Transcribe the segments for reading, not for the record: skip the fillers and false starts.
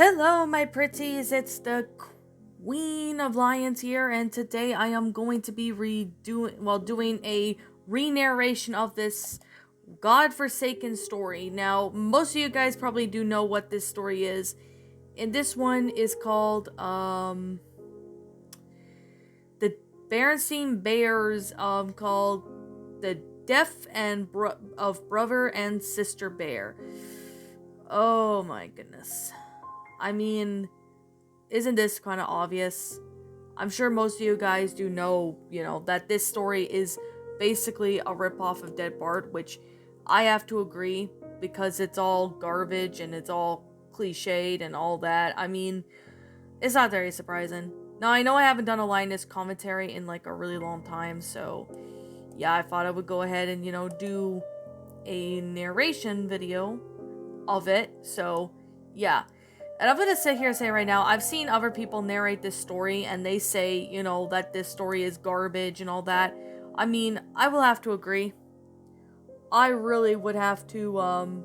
Hello, my pretties. It's the Queen of Lions here, and today I am going to be doing a re-narration of this godforsaken story. Now, most of you guys probably do know what this story is, and this one is called the Berenstain Bears, called the Death of Brother and Sister Bear. Oh my goodness. I mean, isn't this kind of obvious? I'm sure most of you guys do know, that this story is basically a ripoff of Dead Bart, which I have to agree because it's all garbage and it's all cliched and all that. I mean, it's not very surprising. Now, I know I haven't done a Lioness commentary in like a really long time, so yeah, I thought I would go ahead and, do a narration video of it. So, yeah. And I'm gonna sit here and say right now, I've seen other people narrate this story and they say, that this story is garbage and all that. I mean, I will have to agree. I really would have to,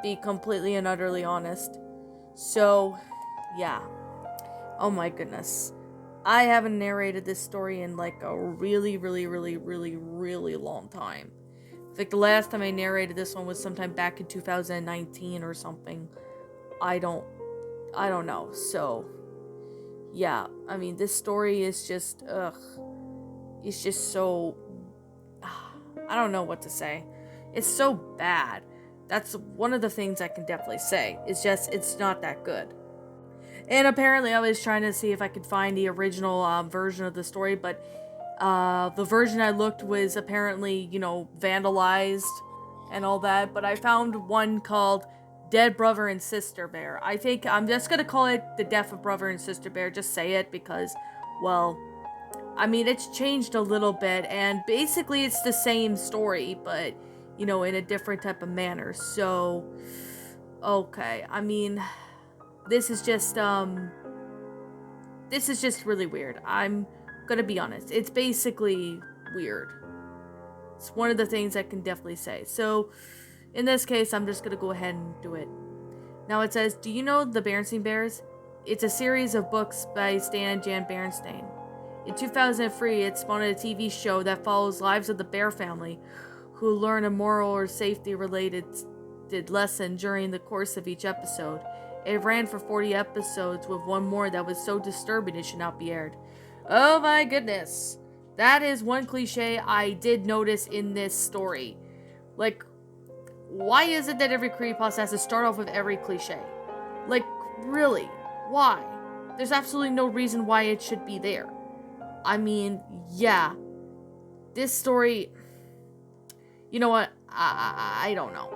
be completely and utterly honest. So, yeah. Oh my goodness. I haven't narrated this story in like a really, really, really, really, really long time. I think the last time I narrated this one was sometime back in 2019 or something. I don't know. So, yeah. I mean, this story is just, it's just so, I don't know what to say. It's so bad. That's one of the things I can definitely say. It's not that good. And apparently I was trying to see if I could find the original version of the story, but the version I looked was apparently, vandalized and all that. But I found one called Dead Brother and Sister Bear. I think I'm just gonna call it The Death of Brother and Sister Bear. Just say it because, well, I mean, it's changed a little bit, and basically it's the same story, but, in a different type of manner. So, okay, I mean, this is just really weird. I'm gonna be honest. It's basically weird. It's one of the things I can definitely say. So, in this case, I'm just gonna go ahead and do it. Now it says, do you know the Berenstain Bears? It's a series of books by Stan and Jan Berenstain. In 2003, it spawned a TV show that follows lives of the Bear family, who learn a moral or safety-related lesson during the course of each episode. It ran for 40 episodes, with one more that was so disturbing it should not be aired. Oh my goodness. That is one cliche I did notice in this story. Like, why is it that every creepypasta has to start off with every cliche? Like, really? Why? There's absolutely no reason why it should be there. I mean, yeah. This story... You know what? I don't know.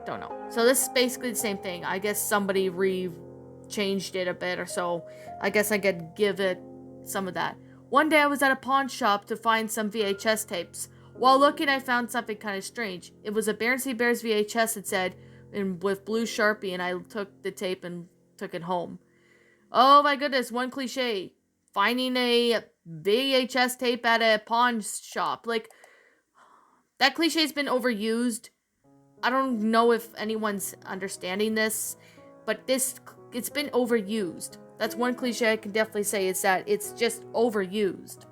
Don't know. So this is basically the same thing. I guess somebody changed it a bit or so. I guess I could give it some of that. One day I was at a pawn shop to find some VHS tapes. While looking, I found something kind of strange. It was a Berenstain Bears VHS, it said, with blue Sharpie, and I took the tape and took it home. Oh my goodness, one cliche. Finding a VHS tape at a pawn shop. Like, that cliche's been overused. I don't know if anyone's understanding this, but it's been overused. That's one cliche I can definitely say, is that it's just overused.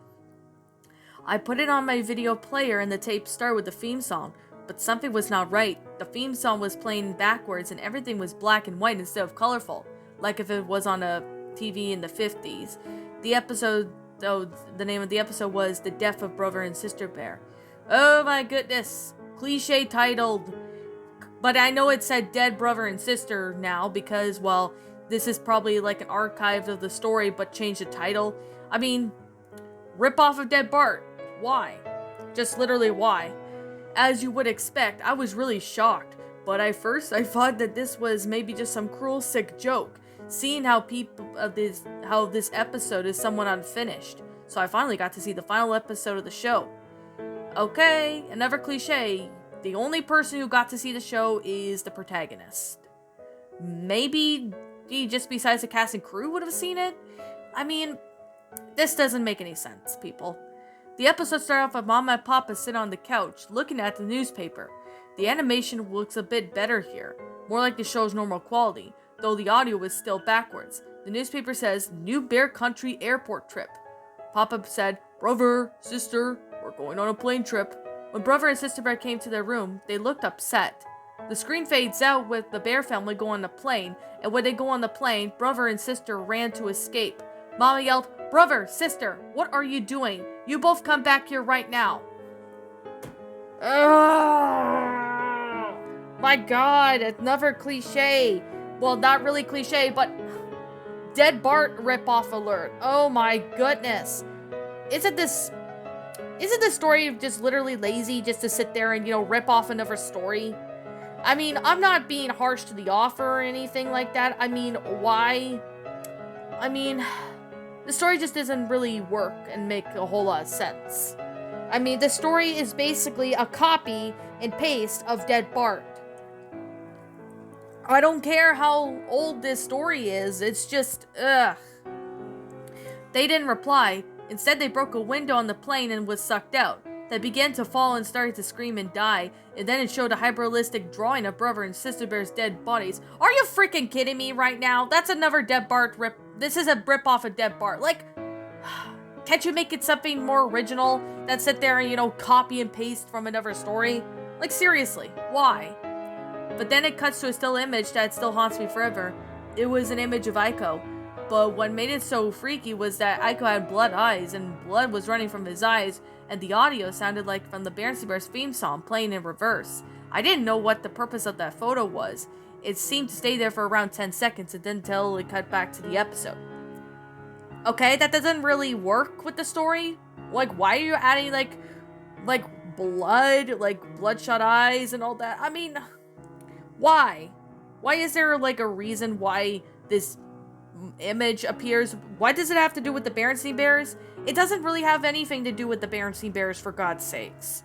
I put it on my video player and the tape started with the theme song, but something was not right. The theme song was playing backwards and everything was black and white instead of colorful, like if it was on a TV in the 50s. The name of the episode was The Death of Brother and Sister Bear. Oh my goodness, cliche titled, but I know it said Dead Brother and Sister now because, well, this is probably like an archive of the story, but changed the title. I mean, rip off of Dead Bart. Why? Just literally why? As you would expect, I was really shocked, but at first I thought that this was maybe just some cruel, sick joke, seeing how this episode is somewhat unfinished. So I finally got to see the final episode of the show. Okay, another cliche. The only person who got to see the show is the protagonist. Maybe just besides the cast and crew would have seen it? I mean, this doesn't make any sense, people. The episode started off with Mama and Papa sitting on the couch, looking at the newspaper. The animation looks a bit better here. more like the show's normal quality, though the audio was still backwards. The newspaper says, New Bear Country Airport Trip. Papa said, Brother, sister, we're going on a plane trip. When Brother and Sister Bear came to their room, they looked upset. The screen fades out with the Bear family going on the plane, and when they go on the plane, Brother and Sister ran to escape. Mama yelled, Brother, Sister, what are you doing? You both come back here right now. Ugh. My God, another cliche. Well, not really cliche, but Dead Bart ripoff alert. Oh my goodness. Isn't this story just literally lazy just to sit there and, rip off another story? I mean, I'm not being harsh to the author or anything like that. I mean, why? I mean, the story just doesn't really work and make a whole lot of sense. I mean, the story is basically a copy and paste of Dead Bart. I don't care how old this story is, it's just, ugh. They didn't reply. Instead, they broke a window on the plane and was sucked out. They began to fall and started to scream and die, and then it showed a hyper-realistic drawing of Brother and Sister Bear's dead bodies. Are you freaking kidding me right now? That's another Dead Bart rip. This is a rip-off of Dead Bart. Like, can't you make it something more original than sit there and, copy and paste from another story? Like, seriously, why? But then it cuts to a still image that still haunts me forever. It was an image of Aiko. But what made it so freaky was that Aiko had blood eyes, and blood was running from his eyes, and the audio sounded like from the Berenstain Bears theme song playing in reverse. I didn't know what the purpose of that photo was. It seemed to stay there for around 10 seconds and then until it cut back to the episode. Okay, that doesn't really work with the story. Like, why are you adding, like blood, like bloodshot eyes and all that? I mean, why? Why is there, like, a reason why this image appears? Why does it have to do with the Berenstain Bears? It doesn't really have anything to do with the Berenstain Bears, for God's sakes.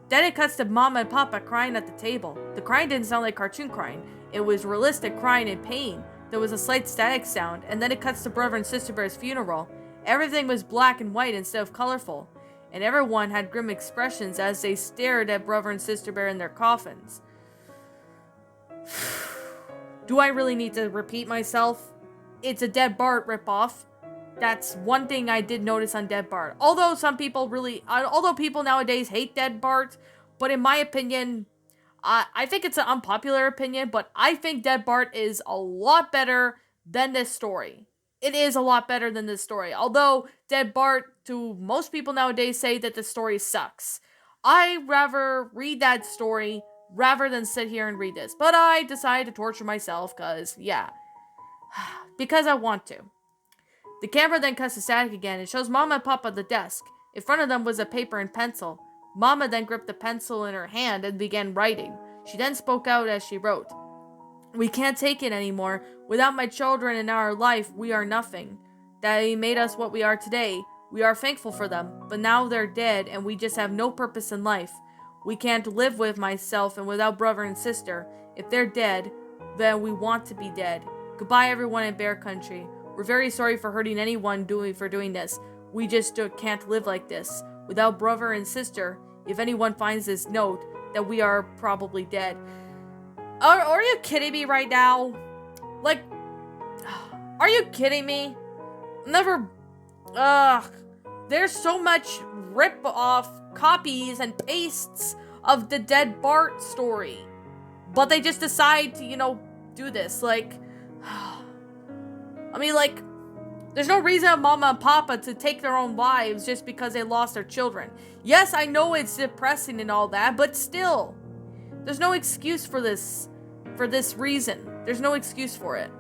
Then it cuts to Mama and Papa crying at the table. The crying didn't sound like cartoon crying. It was realistic crying in pain. There was a slight static sound, and then it cuts to Brother and Sister Bear's funeral. Everything was black and white instead of colorful, and everyone had grim expressions as they stared at Brother and Sister Bear in their coffins. Do I really need to repeat myself? It's a Dead Bart ripoff. That's one thing I did notice on Dead Bart. Although people nowadays hate Dead Bart, but in my opinion, I think it's an unpopular opinion, but I think Dead Bart is a lot better than this story. It is a lot better than this story. Although Dead Bart, to most people nowadays, say that the story sucks. I rather read that story rather than sit here and read this. But I decided to torture myself because, yeah. Because I want to. The camera then cuts to static again and shows Mama and Papa at the desk. In front of them was a paper and pencil. Mama then gripped the pencil in her hand and began writing. She then spoke out as she wrote. We can't take it anymore. Without my children in our life, we are nothing. They made us what we are today. We are thankful for them, but now they're dead and we just have no purpose in life. We can't live with myself and without brother and sister. If they're dead, then we want to be dead. Goodbye everyone in Bear Country. We're very sorry for hurting anyone for doing this. We just can't live like this. Without brother and sister, if anyone finds this note, then we are probably dead. Are you kidding me right now? Like, are you kidding me? There's so much rip-off copies and pastes of the Dead Bart story. But they just decide to, do this. Like, I mean, like, there's no reason for Mama and Papa to take their own lives just because they lost their children. Yes, I know it's depressing and all that, but still, there's no excuse for this reason. There's no excuse for it.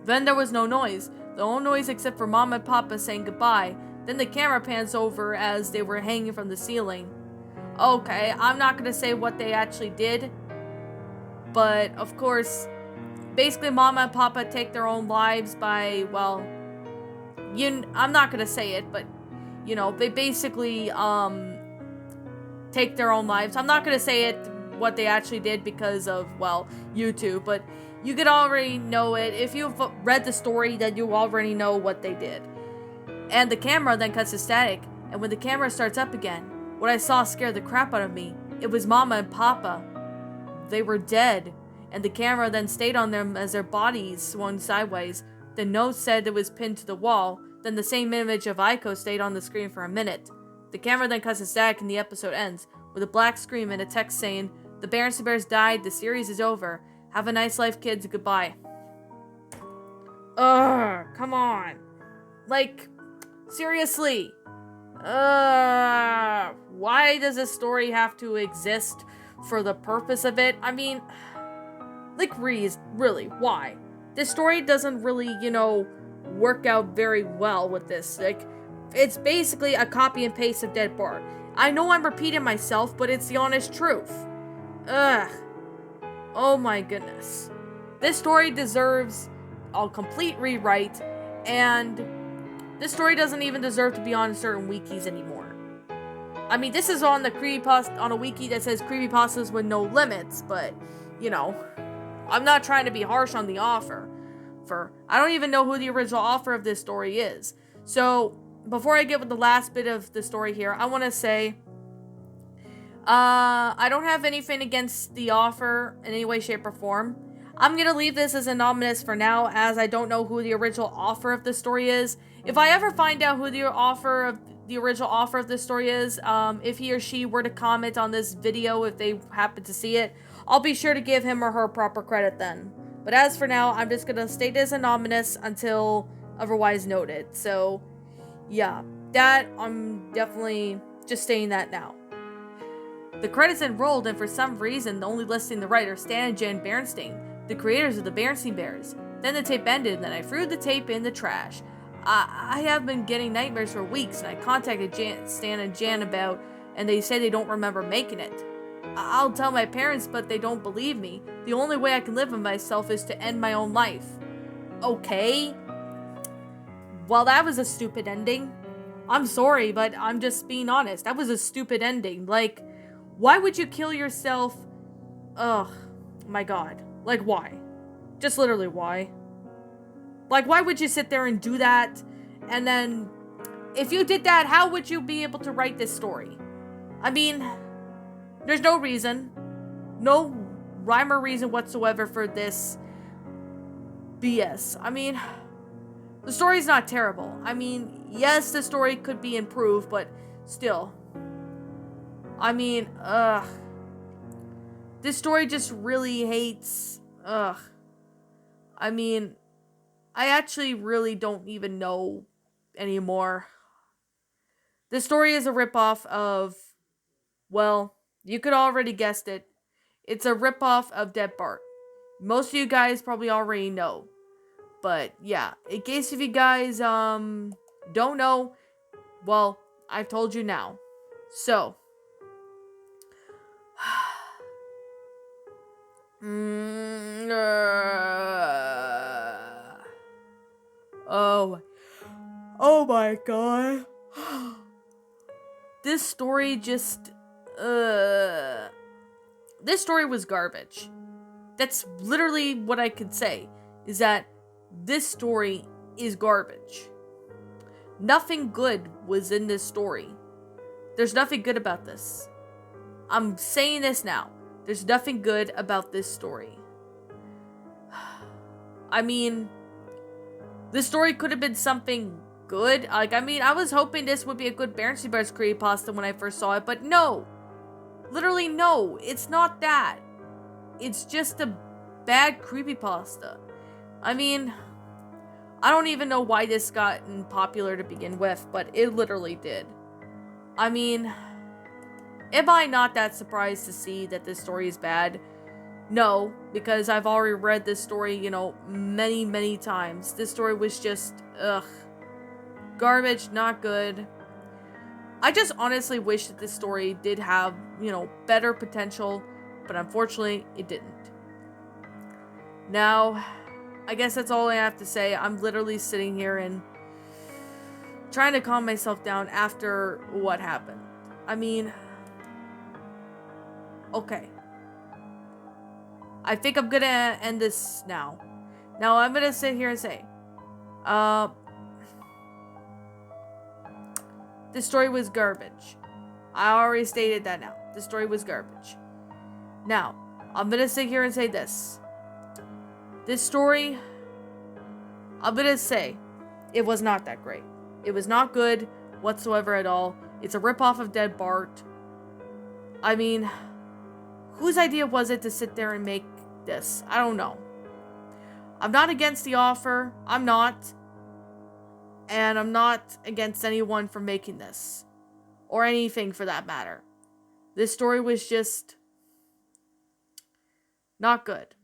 Then there was no noise. No noise except for Mama and Papa saying goodbye. Then the camera pans over as they were hanging from the ceiling. Okay, I'm not gonna say what they actually did, but of course, basically Mama and Papa take their own lives by, well, I'm not gonna say it, but, they basically, take their own lives. I'm not gonna say it, what they actually did because of, well, YouTube, but you could already know it. If you've read the story, then you already know what they did. And the camera then cuts to static, and when the camera starts up again, what I saw scared the crap out of me. It was Mama and Papa. They were dead. and the camera then stayed on them as their bodies swung sideways. The note said it was pinned to the wall, then the same image of Aiko stayed on the screen for a minute. The camera then cuts to static and the episode ends, with a black screen and a text saying, "The Berenstain Bears died, the series is over. Have a nice life, kids, goodbye." Ugh, come on. Like, seriously. Why does this story have to exist for the purpose of it? I mean, like, really, why? This story doesn't really, work out very well with this. Like, it's basically a copy and paste of Dead Bart. I know I'm repeating myself, but it's the honest truth. Ugh. Oh my goodness. This story deserves a complete rewrite, and this story doesn't even deserve to be on certain wikis anymore. I mean, this is on the creepypasta, on a wiki that says creepypastas with no limits, but, I'm not trying to be harsh on the author. I don't even know who the original author of this story is. So, before I get with the last bit of the story here, I want to say, I don't have anything against the author in any way, shape, or form. I'm going to leave this as anonymous for now, as I don't know who the original author of this story is. If I ever find out who the original author of this story is, if he or she were to comment on this video, if they happen to see it, I'll be sure to give him or her proper credit then. But as for now, I'm just going to state it as anonymous until otherwise noted. So, yeah, that, I'm definitely just saying that now. The credits enrolled, and for some reason, only listing the writers Stan and Jen Berenstain, the creators of the Berenstain Bears. Then the tape ended, and then I threw the tape in the trash. I have been getting nightmares for weeks, and I contacted Stan and Jan about, and they say they don't remember making it. I'll tell my parents, but they don't believe me. The only way I can live with myself is to end my own life. Okay. Well, that was a stupid ending. I'm sorry, but I'm just being honest. That was a stupid ending. Like, why would you kill yourself? Ugh, my God. Like, why? Just literally, why? Like, why would you sit there and do that? And then, if you did that, how would you be able to write this story? I mean, there's no reason. No rhyme or reason whatsoever for this BS. I mean, the story's not terrible. I mean, yes, the story could be improved, but still. I mean, this story just really hates, I mean, I actually really don't even know anymore. This story is a ripoff of, well, you could already guessed it. It's a ripoff of Dead Bart. Most of you guys probably already know. But yeah, in case if you guys don't know, well, I've told you now. So, oh my God. This story just, this story was garbage. That's literally what I could say, is that this story is garbage. Nothing good was in this story. There's nothing good about this. I'm saying this now. There's nothing good about this story. I mean, this story could have been something good. Like, I mean, I was hoping this would be a good Berenstain Bears creepypasta when I first saw it, but no. Literally no. It's not that. It's just a bad creepypasta. I mean, I don't even know why this got popular to begin with, but it literally did. I mean, am I not that surprised to see that this story is bad? No, because I've already read this story, many, many times. This story was just, garbage, not good. I just honestly wish that this story did have, better potential, but unfortunately, it didn't. Now, I guess that's all I have to say. I'm literally sitting here and trying to calm myself down after what happened. I mean, okay. I think I'm gonna end this now. Now, I'm gonna sit here and say, this story was garbage. I already stated that now. This story was garbage. Now, I'm gonna sit here and say this. This story, I'm gonna say, it was not that great. It was not good whatsoever at all. It's a ripoff of Dead Bart. I mean, whose idea was it to sit there and make this? I don't know. I'm not against the offer. I'm not. And I'm not against anyone for making this. Or anything for that matter. This story was just not good.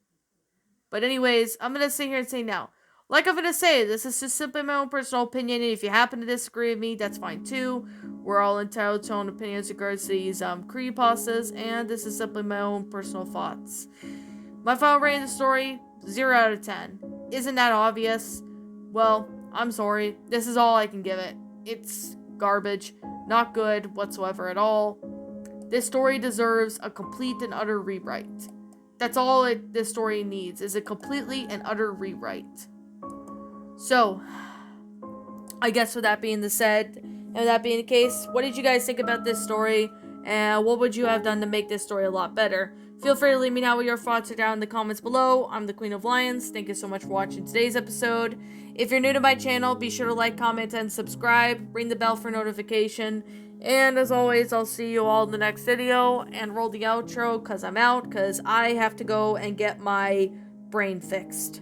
But anyways, I'm going to sit here and say now. Like I'm going to say, this is just simply my own personal opinion. And if you happen to disagree with me, that's fine too. We're all entitled to our own opinions regards to these creepypastas. And this is simply my own personal thoughts. My final rating of the story, 0 out of 10. Isn't that obvious? Well, I'm sorry. This is all I can give it. It's garbage. Not good whatsoever at all. This story deserves a complete and utter rewrite. That's all this story needs, is a completely and utter rewrite. So, I guess with that being said, and with that being the case, what did you guys think about this story? And what would you have done to make this story a lot better? Feel free to leave me know what your thoughts are down in the comments below. I'm the Queen of Lions. Thank you so much for watching today's episode. If you're new to my channel, be sure to like, comment, and subscribe. Ring the bell for notification. And as always, I'll see you all in the next video. And roll the outro, because I'm out, because I have to go and get my brain fixed.